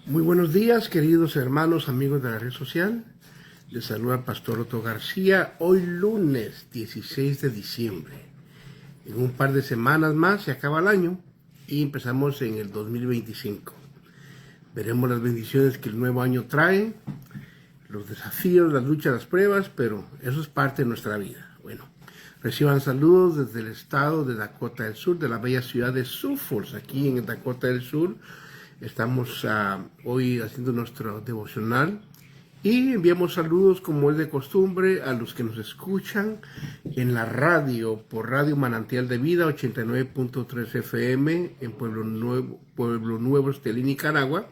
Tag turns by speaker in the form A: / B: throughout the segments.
A: Muy buenos días, queridos hermanos, amigos de la red social. Les saluda el pastor Otto García. Hoy lunes 16 de diciembre. En un par de semanas más se acaba el año y empezamos en el 2025. Veremos las bendiciones que el nuevo año trae, los desafíos, las luchas, las pruebas, pero eso es parte de nuestra vida. Bueno, reciban saludos desde el estado de Dakota del Sur, de la bella ciudad de Sioux Falls, aquí en Dakota del Sur. Estamos hoy haciendo nuestro devocional y enviamos saludos como es de costumbre a los que nos escuchan en la radio, por Radio Manantial de Vida 89.3 FM en Pueblo Nuevo, Estelí, Nicaragua.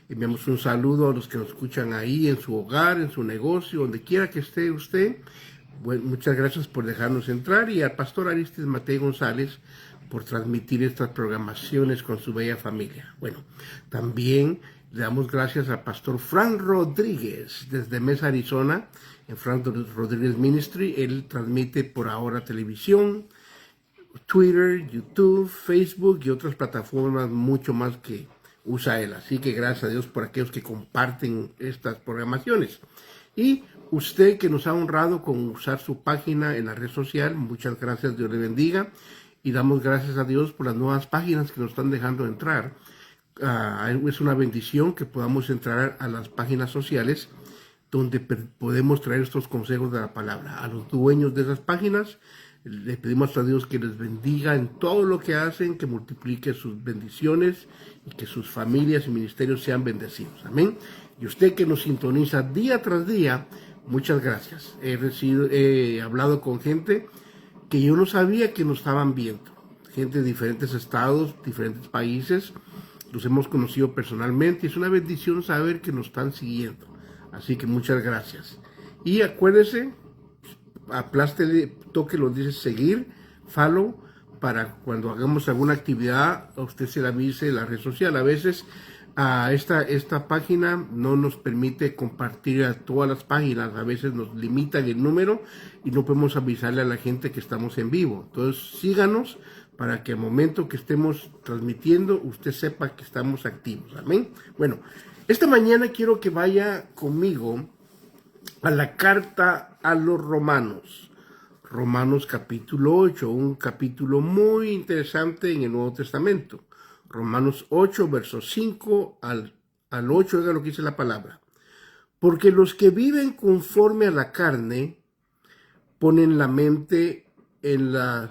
A: Enviamos un saludo a los que nos escuchan ahí en su hogar, en su negocio, donde quiera que esté usted. Bueno, muchas gracias por dejarnos entrar, y al pastor Aristes Mateo González por transmitir estas programaciones con su bella familia. Bueno, también le damos gracias al pastor Frank Rodríguez desde Mesa, Arizona, en Frank Rodríguez Ministry. Él transmite por ahora televisión, Twitter, YouTube, Facebook y otras plataformas mucho más que usa él. Así que gracias a Dios por aquellos que comparten estas programaciones. Y usted que nos ha honrado con usar su página en la red social, muchas gracias, Dios le bendiga. Y damos gracias a Dios por las nuevas páginas que nos están dejando entrar. Es una bendición que podamos entrar a las páginas sociales donde podemos traer estos consejos de la palabra. A los dueños de esas páginas le pedimos a Dios que les bendiga en todo lo que hacen, que multiplique sus bendiciones y que sus familias y ministerios sean bendecidos. Amén. Y usted que nos sintoniza día tras día, muchas gracias. He hablado con gente que yo no sabía que nos estaban viendo. Gente de diferentes estados, diferentes países. Los hemos conocido personalmente. Es una bendición saber que nos están siguiendo. Así que muchas gracias. Y acuérdese, aplástele, toque donde dice seguir, follow, para cuando hagamos alguna actividad, a usted se le avise la red social. A veces esta página no nos permite compartir a todas las páginas, a veces nos limitan el número y no podemos avisarle a la gente que estamos en vivo. Entonces síganos para que al momento que estemos transmitiendo usted sepa que estamos activos. Amén. Bueno, esta mañana quiero que vaya conmigo a la carta a los Romanos. Romanos capítulo 8, un capítulo muy interesante en el Nuevo Testamento. Romanos 8, versos 5 al 8, oiga lo que dice la palabra. Porque los que viven conforme a la carne ponen la mente en las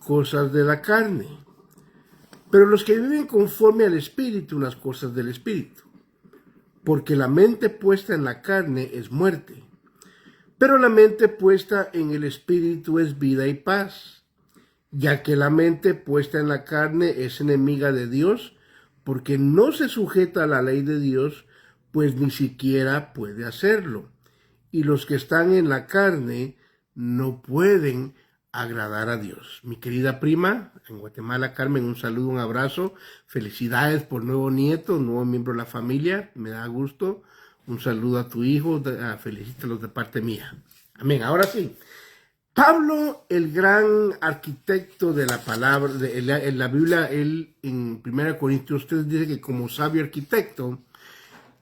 A: cosas de la carne, pero los que viven conforme al Espíritu, en las cosas del Espíritu. Porque la mente puesta en la carne es muerte, pero la mente puesta en el Espíritu es vida y paz. Ya que la mente puesta en la carne es enemiga de Dios, porque no se sujeta a la ley de Dios, pues ni siquiera puede hacerlo. Y los que están en la carne no pueden agradar a Dios. Mi querida prima, en Guatemala, Carmen, un saludo, un abrazo. Felicidades por nuevo nieto, nuevo miembro de la familia. Me da gusto. Un saludo a tu hijo. Felicítalos de parte mía. Amén. Ahora sí. Pablo, el gran arquitecto de la palabra, en la Biblia, él en 1 Corintios 3 dice que como sabio arquitecto,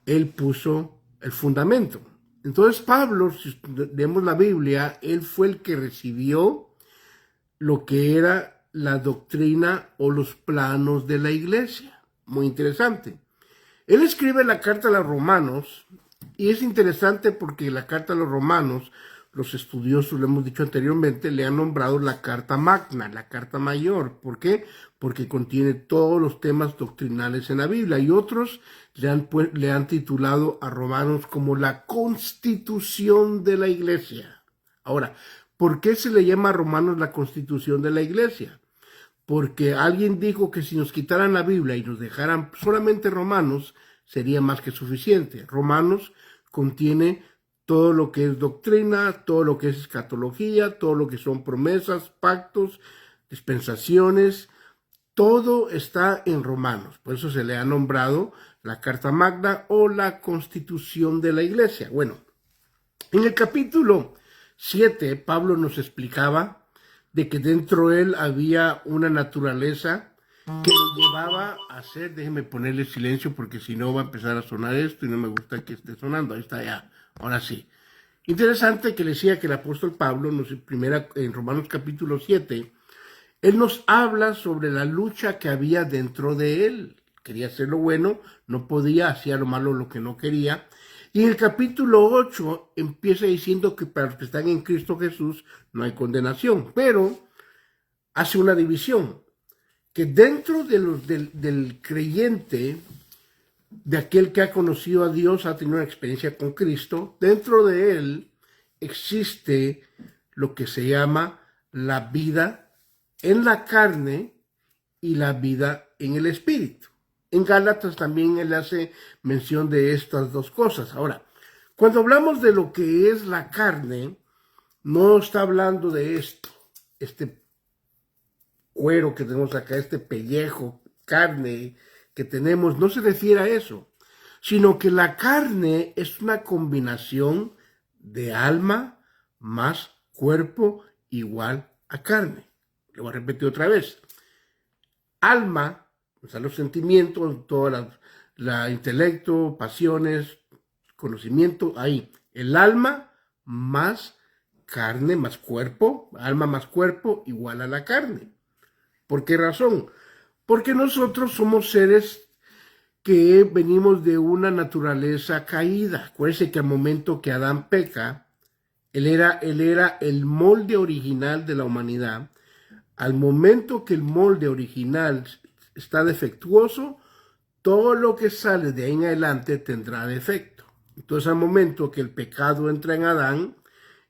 A: él puso el fundamento. Entonces Pablo, si leemos la Biblia, él fue el que recibió lo que era la doctrina o los planos de la iglesia. Muy interesante. Él escribe la carta a los Romanos, y es interesante porque la carta a los Romanos, los estudiosos, lo hemos dicho anteriormente, le han nombrado la carta magna, la carta mayor. ¿Por qué? Porque contiene todos los temas doctrinales en la Biblia, y otros le han titulado a Romanos como la constitución de la iglesia. Ahora, ¿por qué se le llama a Romanos la constitución de la iglesia? Porque alguien dijo que si nos quitaran la Biblia y nos dejaran solamente Romanos, sería más que suficiente. Romanos contiene todo lo que es doctrina, todo lo que es escatología, todo lo que son promesas, pactos, dispensaciones, todo está en Romanos. Por eso se le ha nombrado la Carta Magna o la Constitución de la Iglesia. Bueno, en el capítulo 7, Pablo nos explicaba de que dentro de él había una naturaleza que lo llevaba a hacer, déjenme ponerle silencio porque si no va a empezar a sonar esto y no me gusta que esté sonando, ahí está ya, ahora sí. Interesante que le decía que el apóstol Pablo, en Romanos capítulo 7, él nos habla sobre la lucha que había dentro de él. Quería hacer lo bueno, no podía, hacía lo malo, lo que no quería. Y en el capítulo 8 empieza diciendo que para los que están en Cristo Jesús no hay condenación, pero hace una división, que dentro del creyente, de aquel que ha conocido a Dios, ha tenido una experiencia con Cristo, dentro de él existe lo que se llama la vida en la carne y la vida en el espíritu. En Gálatas también él hace mención de estas dos cosas. Ahora, cuando hablamos de lo que es la carne, no está hablando de esto, este cuero que tenemos acá, este pellejo, carne que tenemos, no se refiere a eso, sino que la carne es una combinación de alma más cuerpo igual a carne. Lo voy a repetir otra vez. Alma, o sea, los sentimientos, todo la intelecto, pasiones, conocimiento, ahí. El alma más carne más cuerpo, alma más cuerpo igual a la carne. ¿Por qué razón? Porque nosotros somos seres que venimos de una naturaleza caída. Acuérdense que al momento que Adán peca, él era el molde original de la humanidad. Al momento que el molde original está defectuoso, todo lo que sale de ahí en adelante tendrá defecto. Entonces, al momento que el pecado entra en Adán,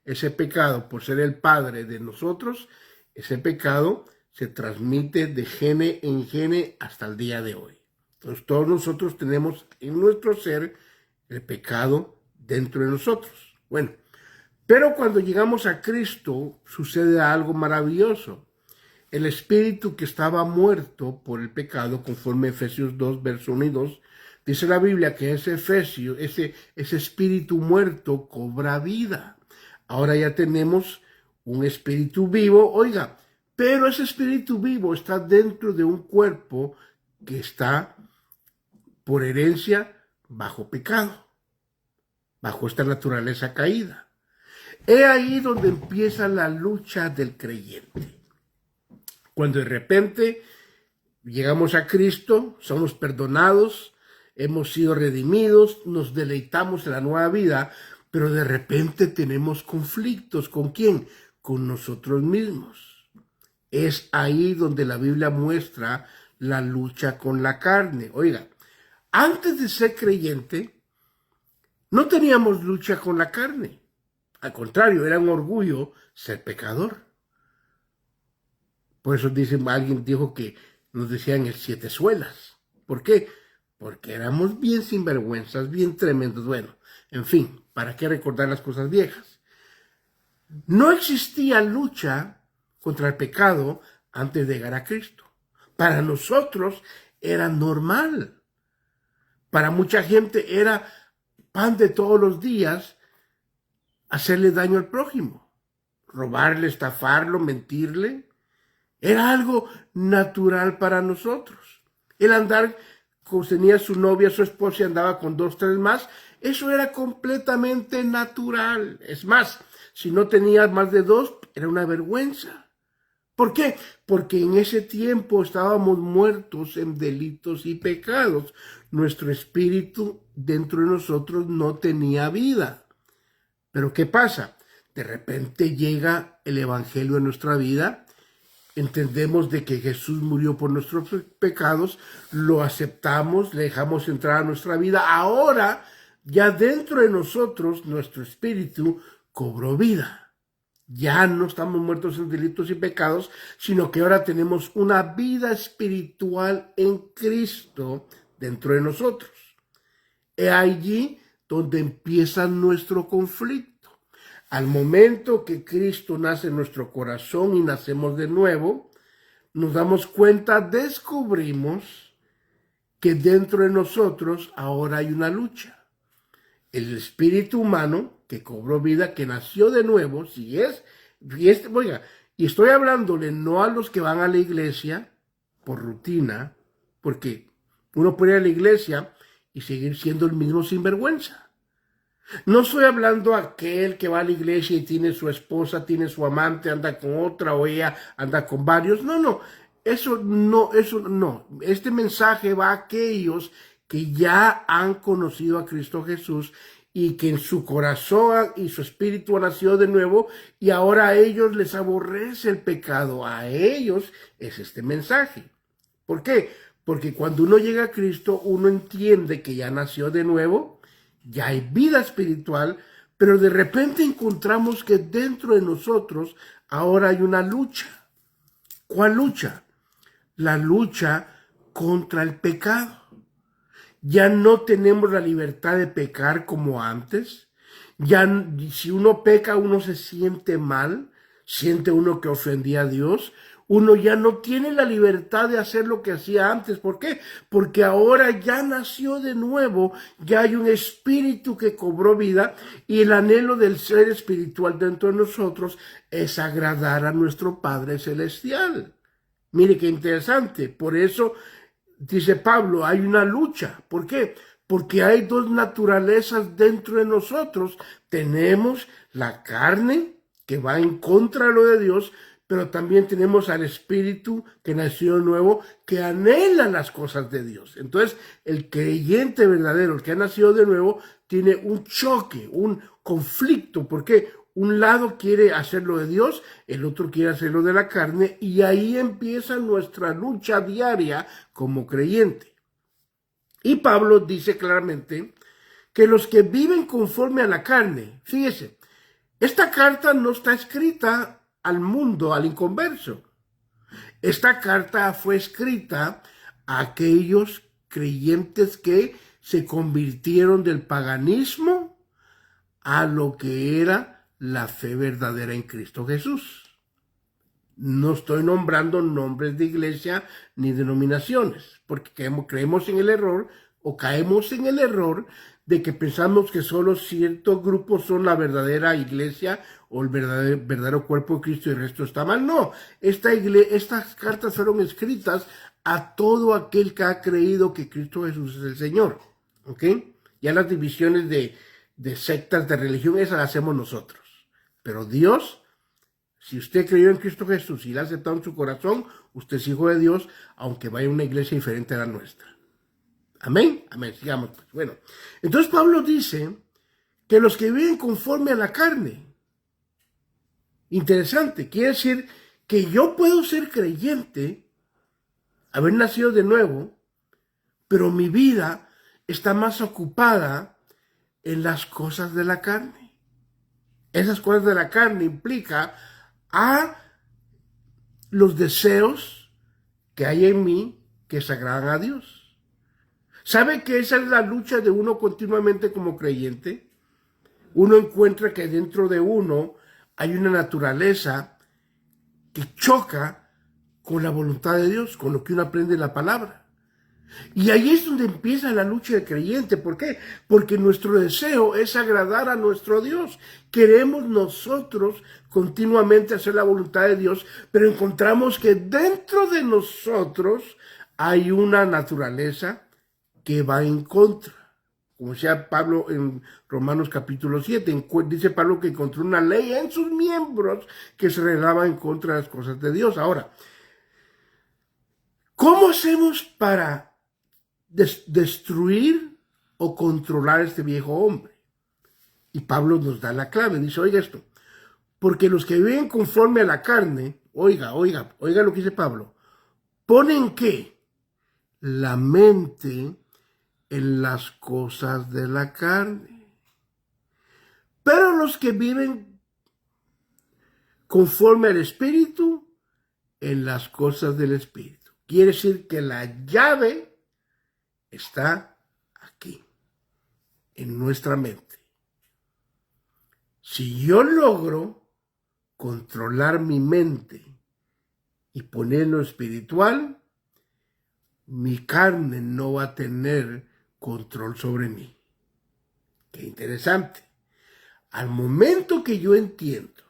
A: ese pecado, por ser el padre de nosotros, ese pecado se transmite de gene en gene hasta el día de hoy. Entonces, todos nosotros tenemos en nuestro ser el pecado dentro de nosotros. Bueno, pero cuando llegamos a Cristo, sucede algo maravilloso. El espíritu que estaba muerto por el pecado, conforme Efesios 2, verso 1 y 2, dice la Biblia que ese espíritu muerto cobra vida. Ahora ya tenemos un espíritu vivo, oiga, pero ese espíritu vivo está dentro de un cuerpo que está por herencia bajo pecado, bajo esta naturaleza caída. He ahí donde empieza la lucha del creyente. Cuando de repente llegamos a Cristo, somos perdonados, hemos sido redimidos, nos deleitamos en la nueva vida, pero de repente tenemos conflictos. ¿Con quién? Con nosotros mismos. Es ahí donde la Biblia muestra la lucha con la carne. Oiga, antes de ser creyente, no teníamos lucha con la carne. Al contrario, era un orgullo ser pecador. Por eso alguien dijo que nos decían el siete suelas. ¿Por qué? Porque éramos bien sinvergüenzas, bien tremendos. Bueno, en fin, ¿para qué recordar las cosas viejas? No existía lucha contra el pecado antes de llegar a Cristo. Para nosotros era normal. Para mucha gente era pan de todos los días hacerle daño al prójimo. Robarle, estafarlo, mentirle. Era algo natural para nosotros. El andar, tenía su novia, su esposa y andaba con 2, 3 más, eso era completamente natural. Es más, si no tenías más de 2, era una vergüenza. ¿Por qué? Porque en ese tiempo estábamos muertos en delitos y pecados. Nuestro espíritu dentro de nosotros no tenía vida. Pero ¿qué pasa? De repente llega el evangelio en nuestra vida. Entendemos de que Jesús murió por nuestros pecados, lo aceptamos, le dejamos entrar a nuestra vida. Ahora, ya dentro de nosotros, nuestro espíritu cobró vida. Ya no estamos muertos en delitos y pecados, sino que ahora tenemos una vida espiritual en Cristo dentro de nosotros. Es allí donde empieza nuestro conflicto. Al momento que Cristo nace en nuestro corazón y nacemos de nuevo, nos damos cuenta, descubrimos que dentro de nosotros ahora hay una lucha. El espíritu humano que cobró vida, que nació de nuevo, oiga, y estoy hablándole no a los que van a la iglesia, por rutina, porque uno puede ir a la iglesia y seguir siendo el mismo sinvergüenza. No estoy hablando aquel que va a la iglesia y tiene su esposa, tiene su amante, anda con otra o ella anda con varios. No, no, eso no, eso no. Este mensaje va a aquellos que ya han conocido a Cristo Jesús y que en su corazón y su espíritu ha nacido de nuevo y ahora a ellos les aborrece el pecado. A ellos es este mensaje. ¿Por qué? Porque cuando uno llega a Cristo, uno entiende que ya nació de nuevo, ya hay vida espiritual, pero de repente encontramos que dentro de nosotros ahora hay una lucha. ¿Cuál lucha? La lucha contra el pecado. Ya no tenemos la libertad de pecar como antes. Ya si uno peca, uno se siente mal, siente uno que ofendía a Dios. Uno ya no tiene la libertad de hacer lo que hacía antes. ¿Por qué? Porque ahora ya nació de nuevo, ya hay un espíritu que cobró vida y el anhelo del ser espiritual dentro de nosotros es agradar a nuestro Padre Celestial. Mire qué interesante. Por eso dice Pablo, hay una lucha. ¿Por qué? Porque hay dos naturalezas dentro de nosotros. Tenemos la carne que va en contra de lo de Dios, pero también tenemos al Espíritu que nació de nuevo, que anhela las cosas de Dios. Entonces, el creyente verdadero, el que ha nacido de nuevo, tiene un choque, un conflicto. ¿Por qué? Un lado quiere hacerlo de Dios, el otro quiere hacerlo de la carne, y ahí empieza nuestra lucha diaria como creyente. Y Pablo dice claramente que los que viven conforme a la carne, fíjese, esta carta no está escrita al mundo, al inconverso. Esta carta fue escrita a aquellos creyentes que se convirtieron del paganismo a lo que era la fe verdadera en Cristo Jesús. No estoy nombrando nombres de iglesia ni denominaciones, porque creemos en el error o caemos en el error de que pensamos que solo ciertos grupos son la verdadera iglesia o el verdadero cuerpo de Cristo y el resto está mal. No, estas cartas fueron escritas a todo aquel que ha creído que Cristo Jesús es el Señor. ¿Ok? Ya las divisiones de sectas de religión, esas las hacemos nosotros. Pero Dios, si usted creyó en Cristo Jesús y la ha aceptado en su corazón, usted es hijo de Dios, aunque vaya a una iglesia diferente a la nuestra. Amén. Amén. Sigamos. Pues. Bueno, entonces Pablo dice que los que viven conforme a la carne, interesante, quiere decir que yo puedo ser creyente, haber nacido de nuevo, pero mi vida está más ocupada en las cosas de la carne. Esas cosas de la carne implica a los deseos que hay en mí que se agradan a Dios. ¿Sabe que esa es la lucha de uno continuamente como creyente? Uno encuentra que dentro de uno hay una naturaleza que choca con la voluntad de Dios, con lo que uno aprende en la palabra. Y ahí es donde empieza la lucha del creyente. ¿Por qué? Porque nuestro deseo es agradar a nuestro Dios. Queremos nosotros continuamente hacer la voluntad de Dios, pero encontramos que dentro de nosotros hay una naturaleza que va en contra. Como decía Pablo en Romanos capítulo 7, dice Pablo que encontró una ley en sus miembros que se rebelaba en contra de las cosas de Dios. Ahora, ¿cómo hacemos para destruir o controlar este viejo hombre? Y Pablo nos da la clave, dice, oiga esto, porque los que viven conforme a la carne, oiga lo que dice Pablo, ponen ¿qué? La mente en las cosas de la carne. Pero los que viven conforme al Espíritu, en las cosas del Espíritu. Quiere decir que la llave está aquí, en nuestra mente. Si yo logro controlar mi mente y ponerlo espiritual, mi carne no va a tener control sobre mí. Qué interesante. Al momento que yo entiendo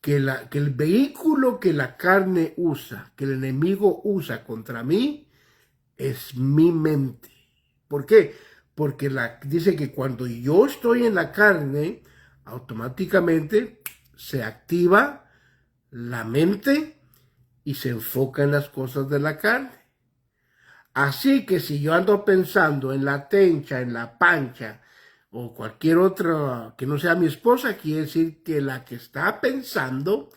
A: que el vehículo que la carne usa, que el enemigo usa contra mí, es mi mente. ¿Por qué? Porque dice que cuando yo estoy en la carne, automáticamente se activa la mente y se enfoca en las cosas de la carne. Así que si yo ando pensando en la tencha, en la pancha o cualquier otra que no sea mi esposa, quiere decir que la que está pensando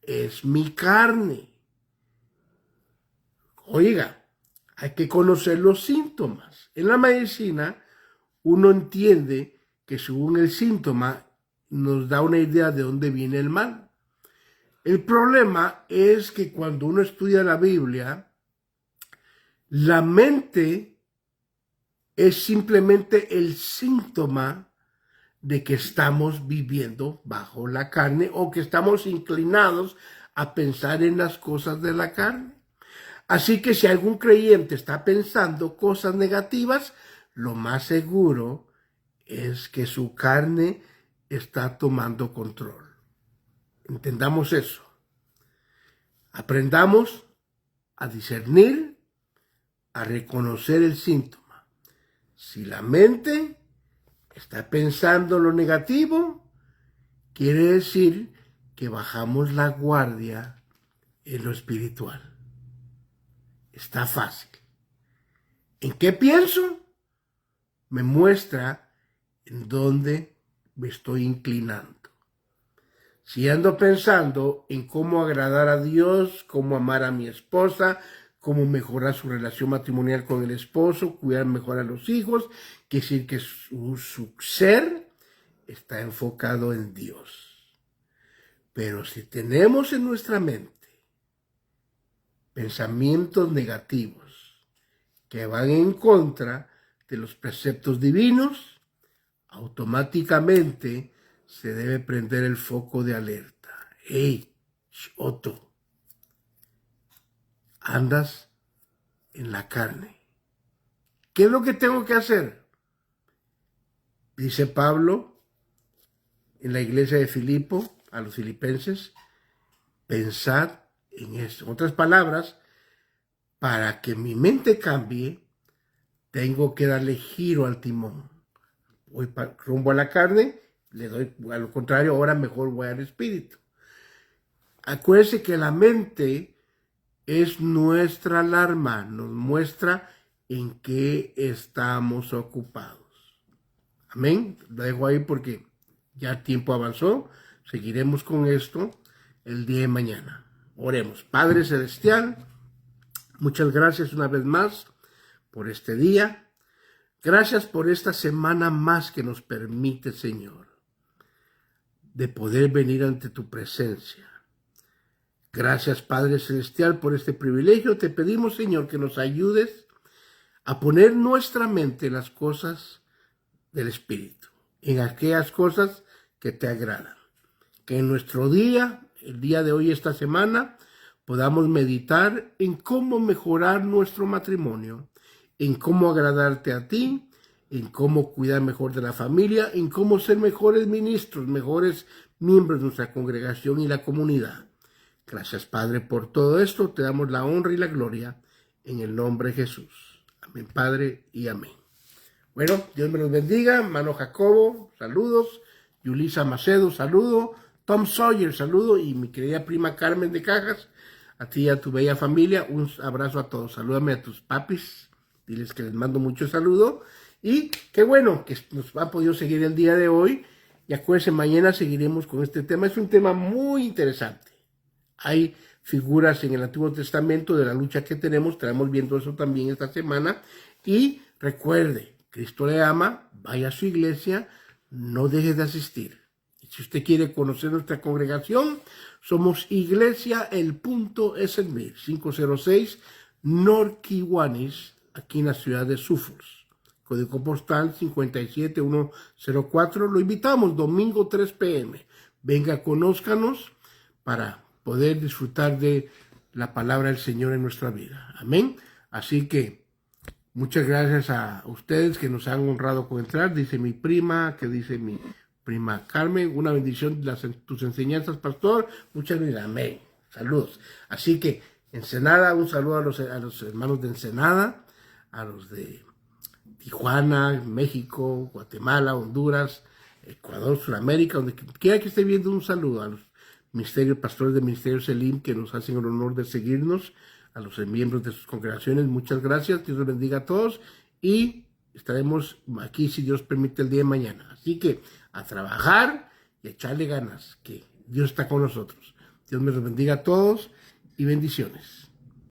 A: es mi carne. Oiga, hay que conocer los síntomas. En la medicina, uno entiende que según el síntoma nos da una idea de dónde viene el mal. El problema es que cuando uno estudia la Biblia, la mente es simplemente el síntoma de que estamos viviendo bajo la carne o que estamos inclinados a pensar en las cosas de la carne. Así que si algún creyente está pensando cosas negativas, lo más seguro es que su carne está tomando control. Entendamos eso. Aprendamos a discernir, a reconocer el síntoma. Si la mente está pensando lo negativo, quiere decir que bajamos la guardia en lo espiritual. Está fácil. ¿En qué pienso? Me muestra en dónde me estoy inclinando. Si ando pensando en cómo agradar a Dios, cómo amar a mi esposa, cómo mejorar su relación matrimonial con el esposo, cuidar mejor a los hijos, quiere decir que su ser está enfocado en Dios. Pero si tenemos en nuestra mente pensamientos negativos que van en contra de los preceptos divinos, automáticamente se debe prender el foco de alerta. ¡Hey, Otto! Andas en la carne. ¿Qué es lo que tengo que hacer? Dice Pablo en la iglesia de Filipo, a los filipenses, pensad en esto. En otras palabras, para que mi mente cambie, tengo que darle giro al timón. Voy rumbo a la carne, le doy a lo contrario, ahora mejor voy al espíritu. Acuérdense que la mente es nuestra alarma, nos muestra en qué estamos ocupados. Amén. Lo dejo ahí porque ya el tiempo avanzó. Seguiremos con esto el día de mañana. Oremos. Padre Celestial, muchas gracias una vez más por este día. Gracias por esta semana más que nos permite, Señor, de poder venir ante tu presencia. Gracias, Padre Celestial, por este privilegio. Te pedimos, Señor, que nos ayudes a poner nuestra mente en las cosas del Espíritu, en aquellas cosas que te agradan. Que en nuestro día, el día de hoy, esta semana, podamos meditar en cómo mejorar nuestro matrimonio, en cómo agradarte a ti, en cómo cuidar mejor de la familia, en cómo ser mejores ministros, mejores miembros de nuestra congregación y la comunidad. Gracias, Padre, por todo esto. Te damos la honra y la gloria en el nombre de Jesús. Amén, Padre, y amén. Bueno, Dios me los bendiga. Hermano Jacobo, saludos. Yulisa Macedo, saludo. Tom Sawyer, saludo. Y mi querida prima Carmen de Cajas, a ti y a tu bella familia, un abrazo a todos. Salúdame a tus papis. Diles que les mando mucho saludo. Y qué bueno que nos ha podido seguir el día de hoy. Y acuérdense, mañana seguiremos con este tema. Es un tema muy interesante. Hay figuras en el Antiguo Testamento de la lucha que tenemos. Estaremos viendo eso también esta semana. Y recuerde, Cristo le ama, vaya a su iglesia, no deje de asistir. Y si usted quiere conocer nuestra congregación, somos Iglesia El Punto es Servir, 506 North Kiwanis, aquí en la ciudad de Suffolk. Código postal 57104. Lo invitamos domingo 3 p.m. Venga, conózcanos para poder disfrutar de la palabra del Señor en nuestra vida. Amén. Así que muchas gracias a ustedes que nos han honrado con entrar. Dice mi prima, que dice mi prima Carmen, una bendición tus enseñanzas, pastor. Muchas gracias, amén. Saludos. Así que, Ensenada, un saludo a los hermanos de Ensenada, a los de Tijuana, México, Guatemala, Honduras, Ecuador, Sudamérica, donde quiera que esté viendo, un saludo a los pastores del Ministerio Selim que nos hacen el honor de seguirnos, a los miembros de sus congregaciones, muchas gracias, Dios los bendiga a todos y estaremos aquí si Dios permite el día de mañana. Así que a trabajar y a echarle ganas, que Dios está con nosotros. Dios me los bendiga a todos y bendiciones.